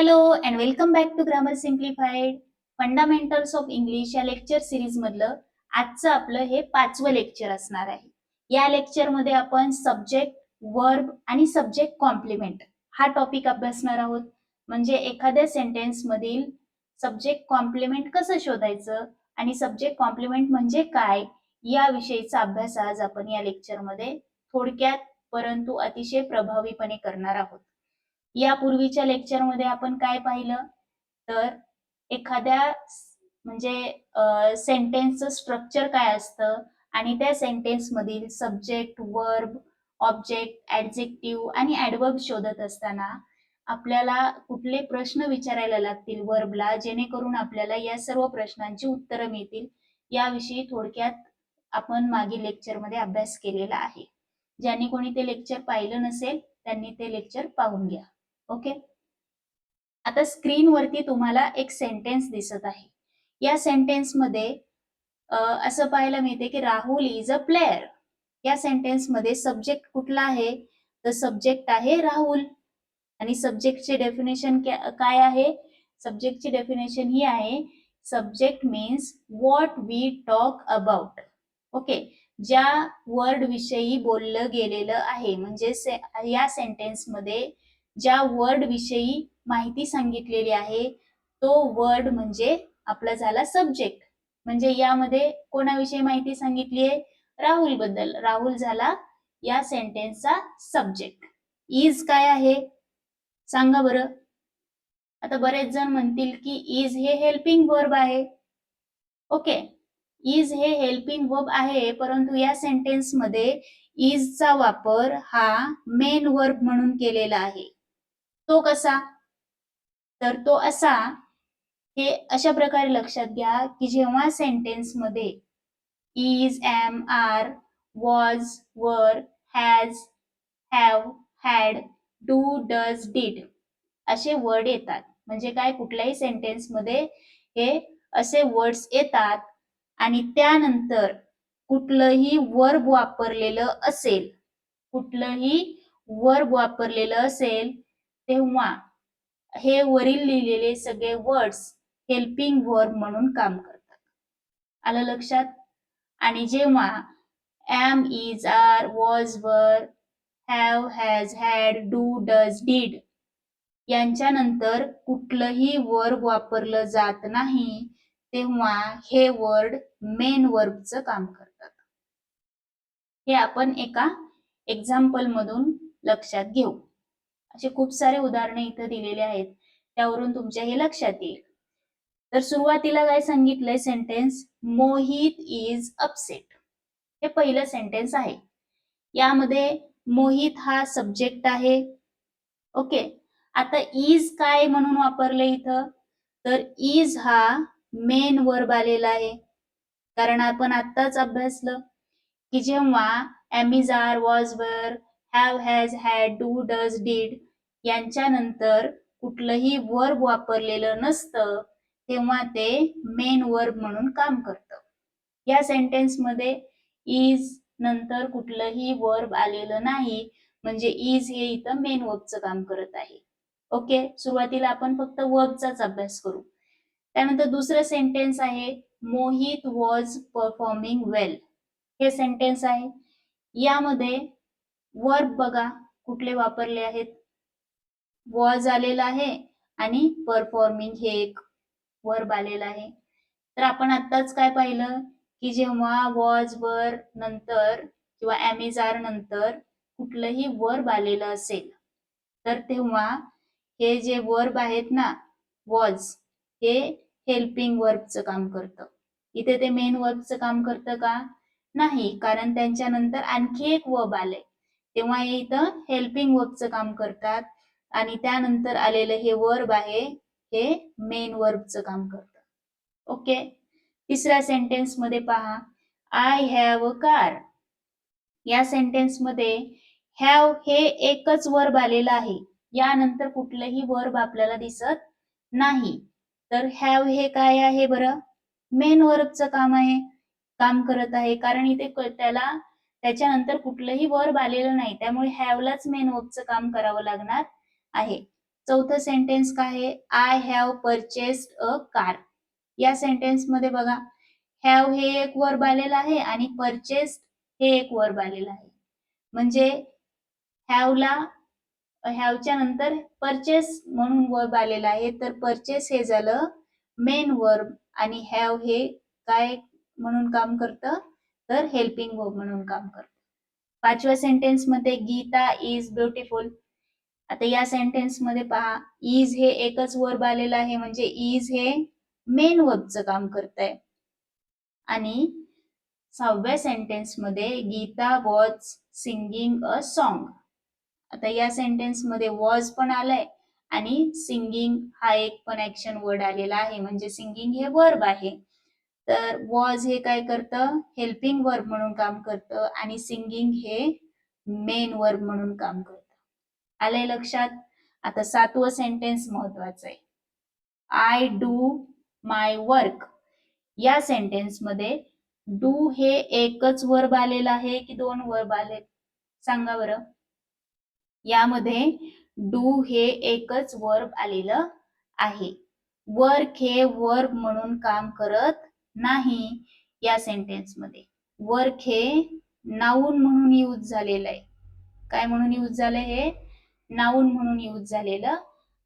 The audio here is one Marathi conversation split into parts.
Hello and welcome back to grammar simplified fundamentals of English या लेक्चर सिरीज मधलं आजचं आपलं हे 5वं लेक्चर असणार आहे. या लेक्चर मध्ये आपण सब्जेक्ट, वर्ब आणि सब्जेक्ट कॉम्प्लिमेंट हा टॉपिक अभ्यासणार आहोत. म्हणजे एखाद्या सेंटेन्स मधील सब्जेक्ट कॉम्प्लिमेंट कसं शोधायचं आणि सब्जेक्ट कॉम्प्लिमेंट म्हणजे काय याविषयीचा अभ्यास आज आपण या लेक्चर मध्ये थोडक्यात परंतु अतिशय प्रभावीपणे करणार आहोत. यापूर्वीच्या लेक्चरमध्ये आपण काय पाहिलं तर एखाद्या म्हणजे सेंटेन्सचं स्ट्रक्चर काय असतं आणि त्या सेंटेन्स मधील सब्जेक्ट, वर्ब, ऑब्जेक्ट, ऍडजेक्टिव्ह आणि ऍडवर्ब शोधत असताना आपल्याला कुठले प्रश्न विचारायला लागतील वर्बला जेणेकरून आपल्याला या सर्व प्रश्नांची उत्तरं मिळतील याविषयी थोडक्यात आपण मागील लेक्चरमध्ये अभ्यास केलेला आहे. ज्यांनी कोणी ते लेक्चर पाहिलं नसेल त्यांनी ते लेक्चर पाहून घ्या. ओके. आता स्क्रीनवरती तुम्हाला एक सेंटेन्स दिसत आहे. या सेंटेन्स मध्ये असं पाहायला मिळते की राहुल इज अ प्लेयर. या सेंटेन्स मध्ये सब्जेक्ट कुठला आहे तर सब्जेक्ट आहे राहुल आणि सब्जेक्टचे डेफिनेशन काय आहे? सब्जेक्टची डेफिनेशन ही आहे subject means what we talk about. Okay. ज्या वर्ड विषयी बोललं गेलेलं आहे म्हणजे या सेंटेन्स मध्ये ज्या वर्ड विषयी माहिती सांगितलेली आहे तो वर्ड म्हणजे आपला झाला सब्जेक्ट. म्हणजे यामध्ये कोणाविषयी माहिती सांगितली आहे? राहुल बद्दल. राहुल झाला या सेंटेन्सचा सब्जेक्ट. इज काय आहे सांगा बरं. आता बरेच जण म्हणतील की इज हे हेल्पिंग वर्ब आहे. ओके. इज हे हेल्पिंग वर्ब आहे परंतु या सेंटेन्स मध्ये इजचा वापर हा मेन वर्ब म्हणून केलेला आहे. तो कसा? तर तो असा हे अशा प्रकारे लक्षात घ्या की जेव्हा सेंटेन्स मध्ये इज, एम, आर, वॉज, वर, has, have, had, do, does, did असे वर्ड येतात. म्हणजे काय कुठल्याही सेंटेन्स मध्ये हे असे वर्ड्स येतात आणि त्यानंतर कुठलंही वर्ब वापरलेलं असेल तेव्हा हे वरील लिहिलेले सगळे वर्ड्स हेल्पिंग वर्ब म्हणून काम करतात. आलं लक्षात? आणि जेव्हा एम, इज, आर, वॉज, वर, have, has, had, do, does, did यांच्यानंतर कुठलंही वर्ब वापरलं जात नाही तेव्हा हे वर्ड मेन वर्बचं काम करतात. हे आपण एका एक्झाम्पल मधून लक्षात घेऊ. असे खूप सारे उदाहरणे इथं दिलेले आहेत त्यावरून तुमच्या हे लक्षात येईल. तर सुरुवातीला काय सांगितलंय सेंटेन्स मोहित इज अपसेट. हे पहिलं सेंटेन्स आहे. यामध्ये मोहित हा सब्जेक्ट आहे. ओके. आता इज काय म्हणून वापरले इथं तर इज हा मेन वर्ब आलेला आहे. कारण आपण आत्ताच अभ्यासलं की जेव्हा एम, इज, आर, वॉज, वर, have, has, had, do, does, did यांच्यानंतर कुठलंही वर्ब वापरलेलं नसतं तेव्हा ते मेन वर्ब म्हणून काम करतं. या सेंटेन्स मध्ये इज नंतर कुठलंही वर्ब आलेलं नाही म्हणजे इज हे इथं मेन वर्बचं काम करत आहे. ओके. सुरुवातीला आपण फक्त वर्बचाच अभ्यास करू. त्यानंतर दुसरं सेंटेन्स आहे मोहित वॉज परफॉर्मिंग वेल. हे सेंटेन्स आहे. यामध्ये वर्ब बघा कुठले वापरले आहेत. वॉज आलेला आहे आणि परफॉर्मिंग हे एक वर्ब आलेला आहे. तर आपण आत्ताच काय पाहिलं की जेव्हा वॉज वर नंतर किंवा एम, इज, आर नंतर कुठलंही वर्ब आलेलं असेल तर तेव्हा हे जे वर्ब आहेत ना वॉज हे हेल्पिंग वर्बचं काम करतं. इथे ते मेन वर्बचं काम करतं का? नाही. कारण त्यांच्यानंतर आणखी एक वर्ब आले तेव्हा हे इथं हेल्पिंग वर्बचं काम करतात आणि त्यानंतर आलेलं हे वर्ब आहे हे मेन वर्बचं काम करतं. ओके. तिसऱ्या सेंटेन्स मध्ये पहा आय हॅव अ कार. या सेंटेन्स मध्ये हॅव हे एकच वर्ब आलेलं आहे. यानंतर कुठलंही वर्ब आपल्याला दिसत नाही. तर हॅव हे काय आहे बरं? मेन वर्बचं काम करत आहे कारण इथे त्याच्यानंतर कुठलंही वर्ब आलेलं नाही त्यामुळे हॅवलाच मेन वर्बचं काम करावं लागणार आहे. चौथं सेंटेन्स काय आहे? I have purchased a car. या सेंटेन्स मध्ये बघा, हॅव हे एक वर्ब आलेलं आहे आणि परचेस्ड हे एक वर्ब आलेलं आहे. म्हणजे हॅवच्या नंतर परचेस म्हणून वर्ब आलेला आहे, तर परचेस हे झालं मेन वर्ब आणि हॅव हे काय म्हणून काम करतं? तर हेल्पिंग वर्ब म्हणून काम करतं. पाचव्या सेंटेन्स मध्ये गीता इज ब्युटिफुल. आता या सेंटेन्स मध्ये पहा, इज हे एकच वर्ब आलेलं आहे, म्हणजे इज हे मेन वर्बचं काम करतंय. आणि सहाव्या सेंटेन्स मध्ये Geeta was singing a song. आता या सेंटेन्स मध्ये वॉज पण आलाय आणि सिंगिंग हा एक पण ऍक्शन वर्ड आलेला आहे, म्हणजे सिंगिंग हे वर्ब आहे. तर वॉज हे काय करतं? हेल्पिंग वर्ब म्हणून काम करतं आणि सिंगिंग हे मेन वर्ब म्हणून काम करतं. आलंय लक्षात? आता सातवं सेंटेन्स महत्वाचं आहे. I do my work. या सेंटेन्स मध्ये डू हे एकच वर्ब आलेलं आहे की दोन वर्ब आले? सांगा बरं. यामध्ये डू हे एकच वर्ब आलेलं आहे. वर्क हे वर्ब म्हणून काम करत नाही या सेंटेन्स मध्ये. वर्क हे नाऊन म्हणून यूज झालेलं आहे. काय म्हणून यूज झालंय? हे नाऊन म्हणून यूज झालेलं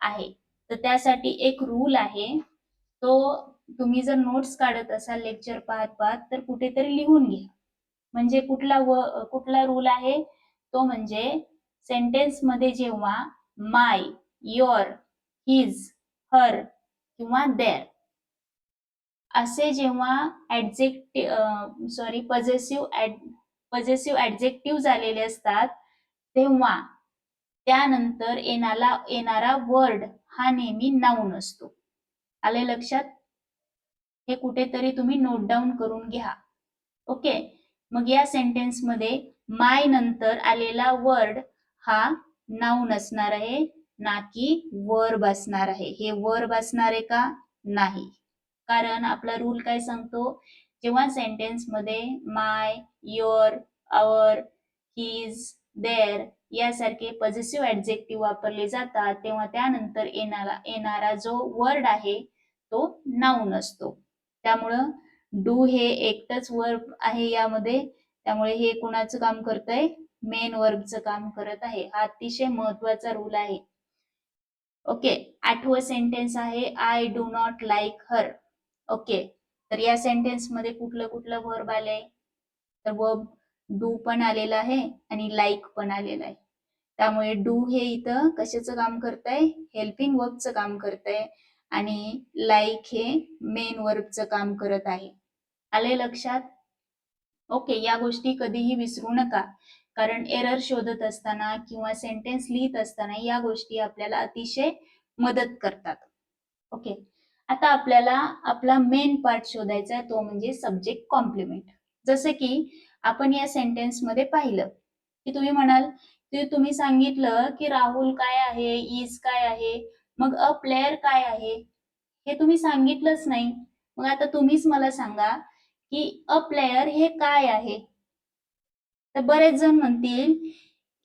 आहे. तर त्यासाठी एक रूल आहे, तो तुम्ही जर नोट्स काढत असाल लेक्चर पाहत पाहत तर कुठेतरी लिहून घ्या. म्हणजे कुठला रूल आहे? तो म्हणजे सेंटेन्स मध्ये जेव्हा माय, युअर, हिज, हर किंवा देअर असे जेव्हा पजेसिव्ह ऍडजेक्टिव्ह आलेले असतात, तेव्हा त्यानंतर येणारा वर्ड हा नेहमी नाऊन असतो. आले लक्षात? हे कुठेतरी तुम्ही नोट डाऊन करून घ्या. ओके. मग या सेंटेन्स मध्ये माय नंतर आलेला वर्ड हा नाऊन असणार आहे, ना की वर्ब असणार आहे. हे वर्ब असणार आहे का? नाही. कारण आपला रूल काय सांगतो? जेव्हा सेंटेन्स मध्ये माय, युअर, आवर, हिज, देअर यासारखे पॉझिटिव्ह ऍडजेक्टिव्ह वापरले जातात, तेव्हा त्यानंतर येणारा जो वर्ड आहे तो नाऊन असतो. त्यामुळं डू हे एकटच वर्ब आहे यामध्ये, त्यामुळे हे कुणाचं काम करतंय? मेन वर्बचं काम करत आहे. हा अतिशय महत्वाचा रूल आहे. ओके. आठवं सेंटेन्स आहे I do not like her. Okay. तर या सेंटेन्स मध्ये कुठलं वर्ब आलंय? तर वर्ब डू पण आलेला आहे आणि लाईक पण आलेला आहे. त्यामुळे डू हे इथं कशाचं काम करतंय? हेल्पिंग वर्बचं काम करतंय आणि लाईक हे मेन वर्बचं काम करत आहे. आले लक्षात? ओके. या गोष्टी कधीही विसरू नका, कारण एरर शोधत असताना किंवा सेंटेन्स लिहित असताना या गोष्टी आपल्याला अतिशय मदत करतात. ओके. आता आपल्याला आपला मेन पार्ट शोधायचा आहे, तो म्हणजे सब्जेक्ट कॉम्प्लिमेंट. जसं की आपण या सेंटेन्स मध्ये पाहिलं की तुम्ही म्हणाल की तुम्ही सांगितलं की राहुल काय आहे, इज काय आहे, मग अ प्लेयर काय आहे, हे तुम्ही सांगितलंच नाही. मग आता तुम्हीच मला सांगा की अ प्लेयर हे काय आहे? तर बरेच जण म्हणतील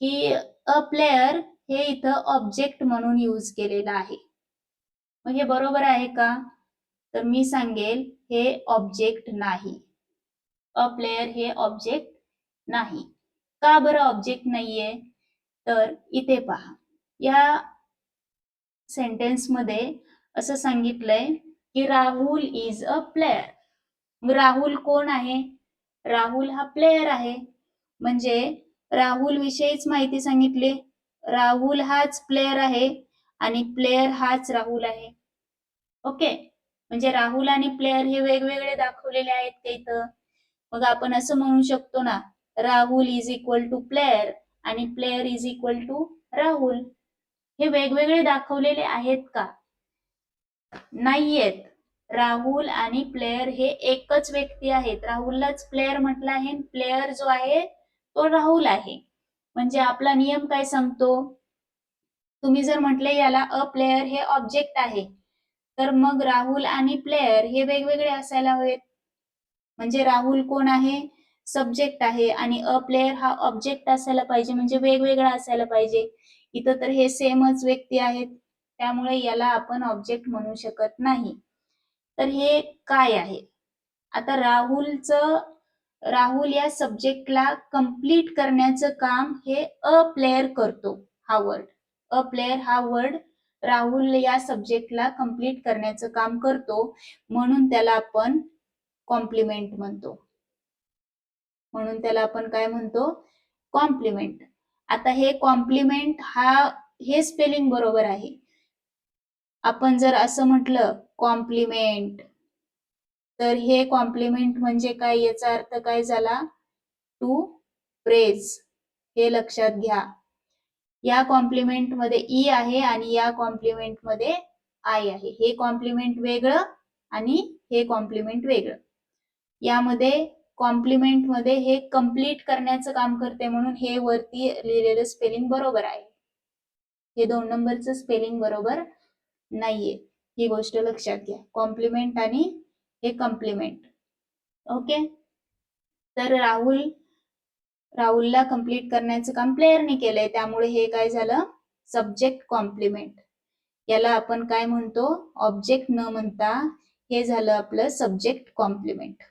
की अ प्लेयर हे इथं ऑब्जेक्ट म्हणून यूज केलेलं आहे. मग हे बरोबर आहे का? तर मी सांगेल हे ऑब्जेक्ट नाही. अ प्लेयर हे ऑब्जेक्ट नाही. का बरं ऑब्जेक्ट नाहीये? तर इथे पहा, या सेंटेन्स मध्ये असं सांगितलंय की Rahul is a player. Rahul कोण आहे? राहुल हा प्लेयर आहे. म्हणजे राहुल विषयीच माहिती सांगितली. राहुल हाच प्लेयर आहे आणि प्लेयर हाच राहुल आहे. ओके. म्हणजे राहुल आणि प्लेयर हे वेगवेगळे दाखवलेले आहेत ते इथं. मग आपण असं म्हणू शकतो ना, Rahul is equal to player आणि player is equal to Rahul. हे वेगवेगळे दाखवलेले आहेत का? नाहीयेत. राहुल आणि प्लेयर हे एकच व्यक्ती आहेत. राहुललाच प्लेयर म्हटलं आहे, प्लेयर जो आहे तो राहुल आहे. म्हणजे आपला नियम काय सांगतो? तुम्ही जर म्हटले याला अ प्लेयर हे ऑब्जेक्ट आहे, तर मग राहुल आणि प्लेयर हे वेगवेगळे असायला हवेत. म्हणजे राहुल कोण आहे? सब्जेक्ट आहे आणि अ प्लेयर हा ऑब्जेक्ट असायला पाहिजे, म्हणजे वेगवेगळा असायला पाहिजे. इथं तर हे सेमच व्यक्ती आहेत, त्यामुळे याला आपण ऑब्जेक्ट म्हणू शकत नाही. तर हे काय आहे? आता राहुल या सब्जेक्टला कंप्लीट करण्याचं काम हे अ प्लेयर करतो. हा वर्ड अ प्लेयर हा वर्ड राहुल या सब्जेक्टला कंप्लीट करण्याचं काम करतो, म्हणून त्याला आपण कॉम्प्लिमेंट म्हणतो. म्हणून त्याला आपण काय म्हणतो? कॉम्प्लिमेंट. आता हे कॉम्प्लिमेंट हे स्पेलिंग बरोबर आहे. आपण जर असं म्हटलं कॉम्प्लिमेंट, तर हे कॉम्प्लिमेंट म्हणजे काय? याचा अर्थ काय झाला? To praise. हे लक्षात घ्या. या कॉम्प्लिमेंट मध्ये ई आहे आणि या कॉम्प्लिमेंट मध्ये आय आहे. हे कॉम्प्लिमेंट वेगळं आणि हे कॉम्प्लिमेंट वेगळं. यामध्ये कॉम्प्लिमेंट मध्ये हे कंप्लीट करण्याचं काम करते, म्हणून हे वरती लिहिलेलं स्पेलिंग बरोबर आहे. हे 2 नंबरचं स्पेलिंग बरोबर नाहीये. ही गोष्ट लक्षात घ्या. कॉम्प्लिमेंट आणि हे कॉम्प्लिमेंट. ओके. तर राहुलला कंप्लीट करण्याचं काम प्लेयरने केलंय, त्यामुळे हे काय झालं? Subject complement. याला आपण काय म्हणतो? ऑब्जेक्ट न म्हणता हे झालं आपलं सब्जेक्ट कॉम्प्लिमेंट.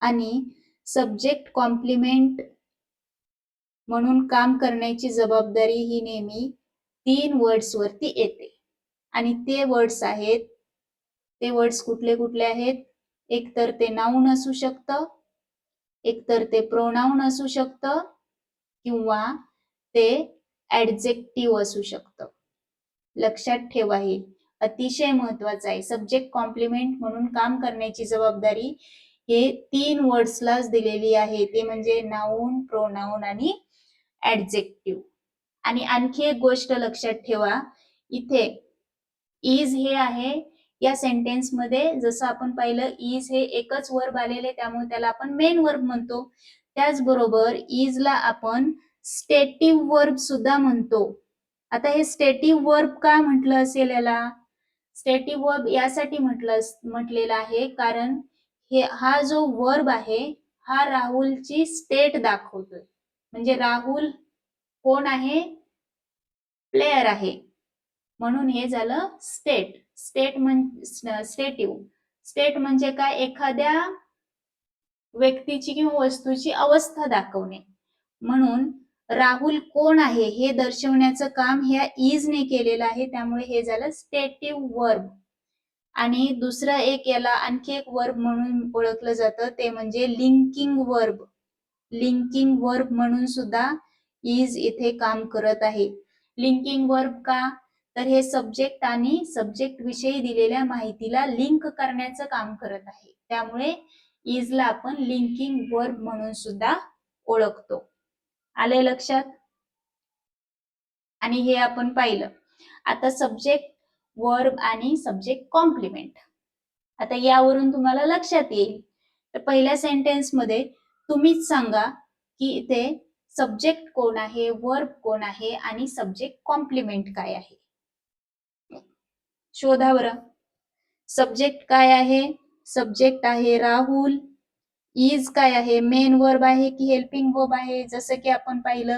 आणि सब्जेक्ट कॉम्प्लिमेंट म्हणून काम करण्याची जबाबदारी ही नेहमी 3 वर्ड्स वरती येते. आणि ते वर्ड्स कुठले कुठले आहेत? एक तर ते नाउन असू शकतं, एक तर ते प्रोनाउन असू शकतं, किंवा ते ऍडजेक्टिव्ह असू शकतं. लक्षात ठेवा, हे अतिशय महत्वाचं आहे. सब्जेक्ट कॉम्प्लिमेंट म्हणून काम करण्याची जबाबदारी हे 3 वर्ड्सलाच दिलेली आहे. ते म्हणजे नाउन, प्रोनाउन आणि ऍडजेक्टिव्ह. आणि आणखी एक गोष्ट लक्षात ठेवा, इथे इज हे आहे या सेंटेन्स मध्ये. जसं आपण पाहिलं, इज हे एकच वर्ब आलेले, त्यामुळे त्याला आपण मेन वर्ब म्हणतो. त्याचबरोबर इजला आपण स्टेटिव्ह वर्ब सुद्धा म्हणतो. आता हे स्टेटिव्ह वर्ब का म्हटलं असेल? याला स्टेटिव्ह वर्ब यासाठी म्हटलेला आहे कारण हा जो वर्ब आहे हा राहुलची स्टेट दाखवतोय. म्हणजे राहुल कोण आहे? प्लेयर आहे. म्हणून हे झालं स्टेटिव्ह. स्टेट म्हणजे काय? एखाद्या व्यक्तीची किंवा वस्तूची अवस्था दाखवणे. म्हणून राहुल कोण आहे हे दर्शवण्याचं काम ह्या इजने केलेलं आहे, त्यामुळे हे झालं स्टेटिव्ह वर्ब. आणि दुसरं एक याला आणखी एक वर्ब म्हणून ओळखलं जातं, ते म्हणजे लिंकिंग वर्ब. लिंकिंग वर्ब म्हणून सुद्धा इज इथे काम करत आहे. लिंकिंग वर्ब का? तर हे सब्जेक्ट आणि सब्जेक्ट विषयी दिलेल्या माहितीला लिंक करण्याचं काम करत आहे, त्यामुळे इजला आपण लिंकिंग वर्ब म्हणून सुद्धा ओळखतो. आले लक्षात? आणि हे आपण पाहिलं. आता सब्जेक्ट वर्ब आणि सब्जेक्ट कॉम्प्लिमेंट. आता यावरून तुम्हाला लक्षात येईल. तर पहिल्या सेंटेन्स मध्ये तुम्हीच सांगा की इथे सब्जेक्ट कोण आहे, वर्ब कोण आहे आणि सब्जेक्ट कॉम्प्लिमेंट काय आहे. शोधा बरं. सब्जेक्ट काय आहे? सब्जेक्ट आहे राहुल. इज काय आहे? मेन वर्ब आहे की हेल्पिंग वर्ब आहे? जसं की आपण पाहिलं,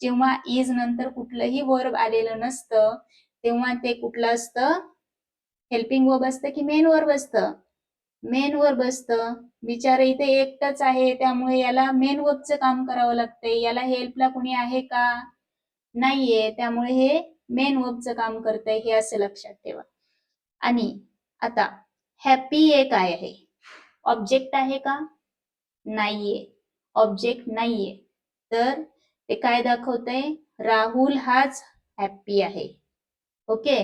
जेव्हा इज नंतर कुठलंही वर्ब आलेलं नसतं तेव्हा ते कुठलं असतं? हेल्पिंग वर्ब असतं की मेन वर्ब असतं? मेन वर्ब असतं. बिचारा इथे एकटंच आहे, त्यामुळे याला मेन वर्बचं काम करावं लागतंय. याला हेल्पला कुणी आहे का? नाहीये, त्यामुळे हे मेन वर्बचं काम करतंय, हे असं लक्षात ठेवा. आणि आता हॅपी हे काय आहे? ऑब्जेक्ट आहे का? नाहीये, ऑब्जेक्ट नाहीये. तर ते काय दाखवतंय? राहुल हाच हॅपी आहे. ओके,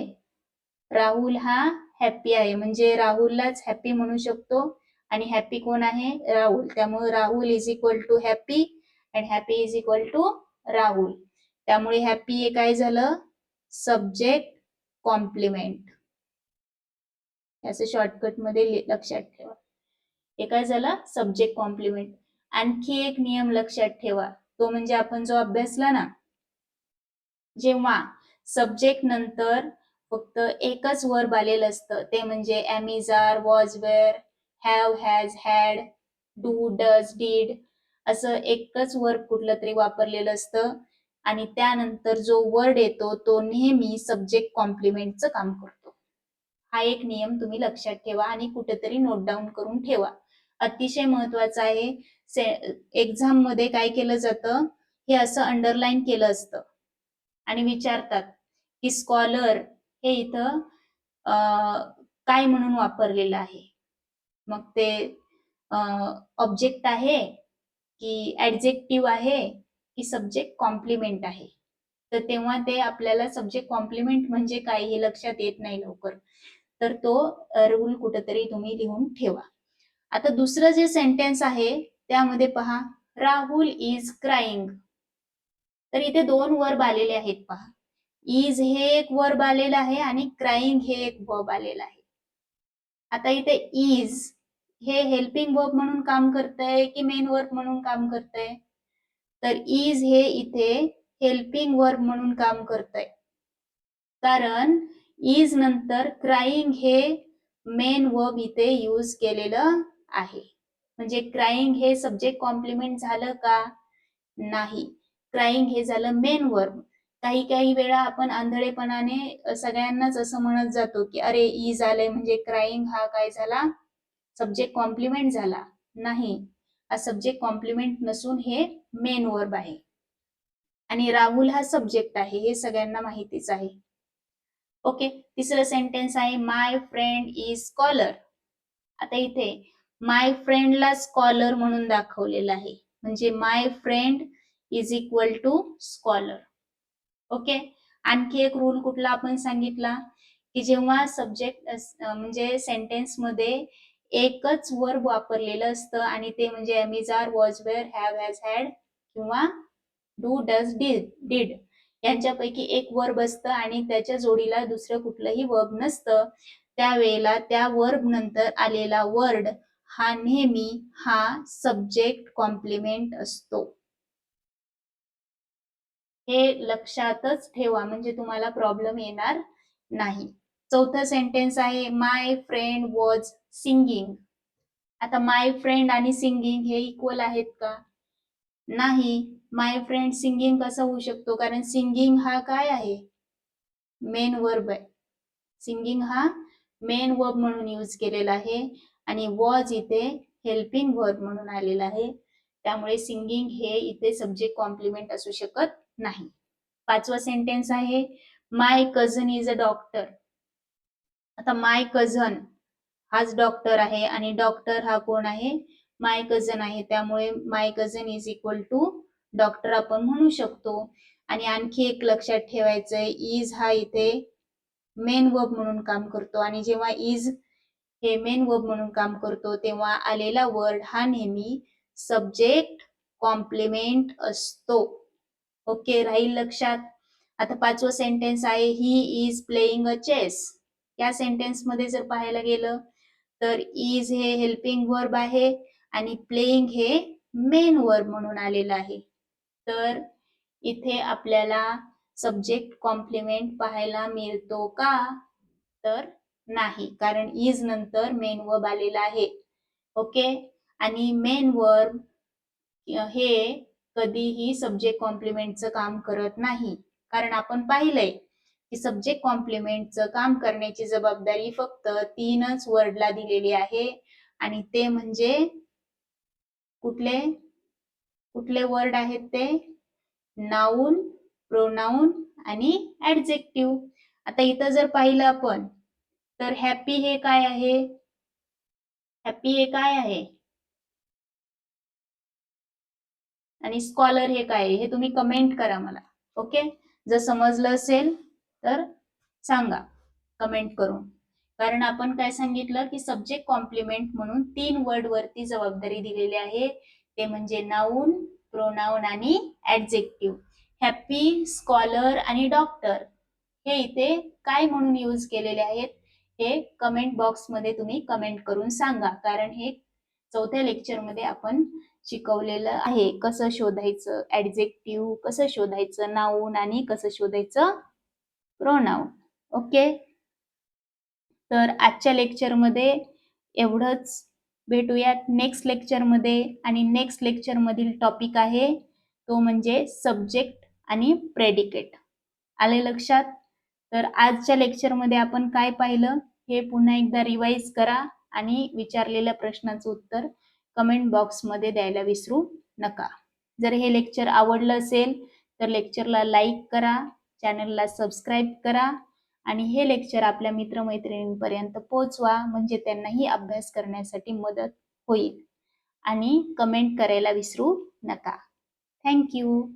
राहुल हा हॅपी आहे, म्हणजे राहुललाच हॅपी म्हणू शकतो. आणि हॅपी कोण आहे? राहुल. त्यामुळे Rahul is equal to happy and happy is equal to Rahul. त्यामुळे हॅपी हे काय झालं? Subject complement. याचं शॉर्टकट मध्ये लक्षात ठेवा. हे काय झालं? Subject complement. आणखी एक नियम लक्षात ठेवा, तो म्हणजे आपण जो अभ्यासला ना, जेव्हा सब्जेक्ट नंतर फक्त एकच वर्ब आलेलं असतं, ते म्हणजे am, is, are, was, were, have, has, had, do, does, did, असं एकच वर्ब कुठलं तरी वापरलेलं असतं, आणि त्यानंतर जो वर्ड येतो तो नेहमी सब्जेक्ट कॉम्प्लिमेंटचं काम करतो. हा एक नियम तुम्ही लक्षात ठेवा आणि कुठेतरी नोट डाऊन करून ठेवा. अतिशय महत्वाचं आहे. एक्झाम मध्ये काय केलं जातं, हे असं अंडरलाईन केलं असतं आणि विचारतात की स्कॉलर हे इथं काय म्हणून वापरलेलं आहे. मग ते ऑब्जेक्ट आहे की ऍडजेक्टिव्ह आहे की सब्जेक्ट कॉम्प्लिमेंट आहे. तर तेव्हा ते आपल्याला सब्जेक्ट कॉम्प्लिमेंट म्हणजे काय हे लक्षात येत नाही लवकर. तर तो रूल कुठेतरी तुम्ही लिहून ठेवा. आता दुसरं जे सेंटेन्स आहे त्यामध्ये पहा, राहुल इज क्राईंग. तर इथे दोन वर्ब आलेले आहेत पहा. इज हे एक वर्ब आलेलं आहे आणि क्राईंग हे एक वर्ब आलेलं आहे. आता इथे इज हे हेल्पिंग वर्ब म्हणून काम करतंय की मेन वर्ब म्हणून काम करतंय? तर इज हे इथे हेल्पिंग वर्ब म्हणून काम करतंय, कारण इज नंतर क्राईंग हे मेन वर्ब इथे यूज केलेलं आहे. म्हणजे क्राईंग हे सब्जेक्ट कॉम्प्लिमेंट झालं का? नाही. क्राईंग हे झालं मेन वर्ब. काही काही वेळा आपण आंधळेपणाने सगळ्यांनाच असं म्हणत जातो की अरे इज आलंय म्हणजे क्राईंग हा काय झाला, सब्जेक्ट कॉम्प्लिमेंट झाला. नाही, हा सब्जेक्ट कॉम्प्लिमेंट नसून हे मेन वर्ब आहे आणि राहुल हा सब्जेक्ट आहे, हे सगळ्यांना माहितीच आहे. ओके, तिसरं सेंटेन्स आहे माय फ्रेंड इज स्कॉलर. आता इथे माय फ्रेंडला स्कॉलर म्हणून दाखवलेलं आहे, म्हणजे my friend is equal to scholar. Okay, आणखी एक रूल कुठला आपण सांगितला की जेव्हा सब्जेक्ट म्हणजे सेंटेन्स मध्ये एकच वर्ब वापरलेलं असतं आणि ते म्हणजे am are, was, were, have, has, had किंवा डू, डज, डिड यांच्यापैकी एक वर्ब असतं आणि त्याच्या जोडीला दुसरं कुठलंही वर्ब नसतं, त्यावेळेला त्या वर्ब नंतर आलेला वर्ड हा नेहमी हा सब्जेक्ट कॉम्प्लिमेंट असतो. हे लक्षातच ठेवा म्हणजे तुम्हाला प्रॉब्लेम येणार नाही. चौथा सेंटेन्स आहे माय फ्रेंड वॉज सिंगिंग. आता माय फ्रेंड आणि सिंगिंग हे इक्वल आहेत का? नाही. माय फ्रेंड सिंगिंग कसं होऊ शकतो? कारण सिंगिंग हा काय आहे? मेन वर्ब आहे. सिंगिंग हा मेन वर्ब म्हणून यूज केलेला आहे आणि वॉज इथे हेल्पिंग वर्ब म्हणून आलेला आहे. त्यामुळे सिंगिंग हे इथे सब्जेक्ट कॉम्प्लिमेंट असू शकत नाही. पाचवा सेंटेन्स आहे माय कझन इज अ डॉक्टर. आता माय कझन हाच डॉक्टर आहे आणि डॉक्टर हा कोण आहे? माय कझन आहे. त्यामुळे my cousin is equal to doctor आपण म्हणू शकतो. आणि आणखी एक लक्षात ठेवायचंय, इज हा इथे मेन वर्ब म्हणून काम करतो आणि जेव्हा इज हे मेन वर्ब म्हणून काम करतो तेव्हा आलेला वर्ड हा नेहमी सब्जेक्ट कॉम्प्लिमेंट असतो. ओके, राहील लक्षात. आता पाचवं सेंटेन्स आहे he is playing a chess. या सेंटेन्स मध्ये जर पाहायला गेलं तर इज हे हेल्पिंग वर्ब आहे आणि प्लेइंग हे मेन वर्ब म्हणून आलेलं आहे. तर इथे आपल्याला सब्जेक्ट कॉम्प्लिमेंट पाहायला मिळतो का? तर नाही, कारण इज नंतर मेन वर्ब आलेला आहे. ओके, आणि मेन वर्ब हे कधीही सब्जेक्ट कॉम्प्लिमेंटचं काम करत नाही, कारण आपण पाहिलंय की सब्जेक्ट कॉम्प्लिमेंटचं काम करण्याची जबाबदारी फक्त तीनच वर्डला दिलेली आहे आणि ते म्हणजे कुठले कुठले वर्ड आहेत ते? नाऊन, प्रोनाऊन आणि ऍडजेक्टिव्ह. आता इथं जर पाहिलं आपण तर हॅपी हे काय आहे? हॅपी हे काय आहे आणि स्कॉलर हे काय आहे हे तुम्ही कमेंट करा मला. ओके, जर समजलं असेल तर सांगा कमेंट करून. कारण आपण काय सांगितलं की सब्जेक्ट कॉम्प्लिमेंट म्हणून 3 वर्ड वरती जबाबदारी दिलेली आहे, ते म्हणजे नाऊन, प्रोनाऊन आणि ऍडजेक्टिव्ह. हॅपी, स्कॉलर आणि डॉक्टर हे इथे काय म्हणून यूज केलेले आहेत हे कमेंट बॉक्स मध्ये तुम्ही कमेंट करून सांगा, कारण हे चौथ्या लेक्चर मध्ये आपण शिकवलेलं आहे कसं शोधायचं ऍडजेक्टिव्ह, कसं शोधायचं नाऊन आणि कसं शोधायचं प्रोनाऊन. ओके, तर आजच्या लेक्चरमध्ये एवढंच. भेटूयात नेक्स्ट लेक्चरमध्ये आणि नेक्स्ट लेक्चर मधील टॉपिक आहे तो म्हणजे सब्जेक्ट आणि प्रेडिकेट. आले लक्षात? तर आजच्या लेक्चरमध्ये आपण काय पाहिलं हे पुन्हा एकदा रिवाइज करा आणि विचारलेल्या प्रश्नाचं उत्तर कमेंट बॉक्समध्ये द्यायला विसरू नका. जर हे लेक्चर आवडलं असेल तर लेक्चरला लाईक करा, चॅनलला सबस्क्राईब करा आणि हे लेक्चर आपल्या मित्रमैत्रिणींपर्यंत पोहोचवा म्हणजे त्यांनाही अभ्यास करण्यासाठी मदत होईल. आणि कमेंट करायला विसरू नका. Thank you.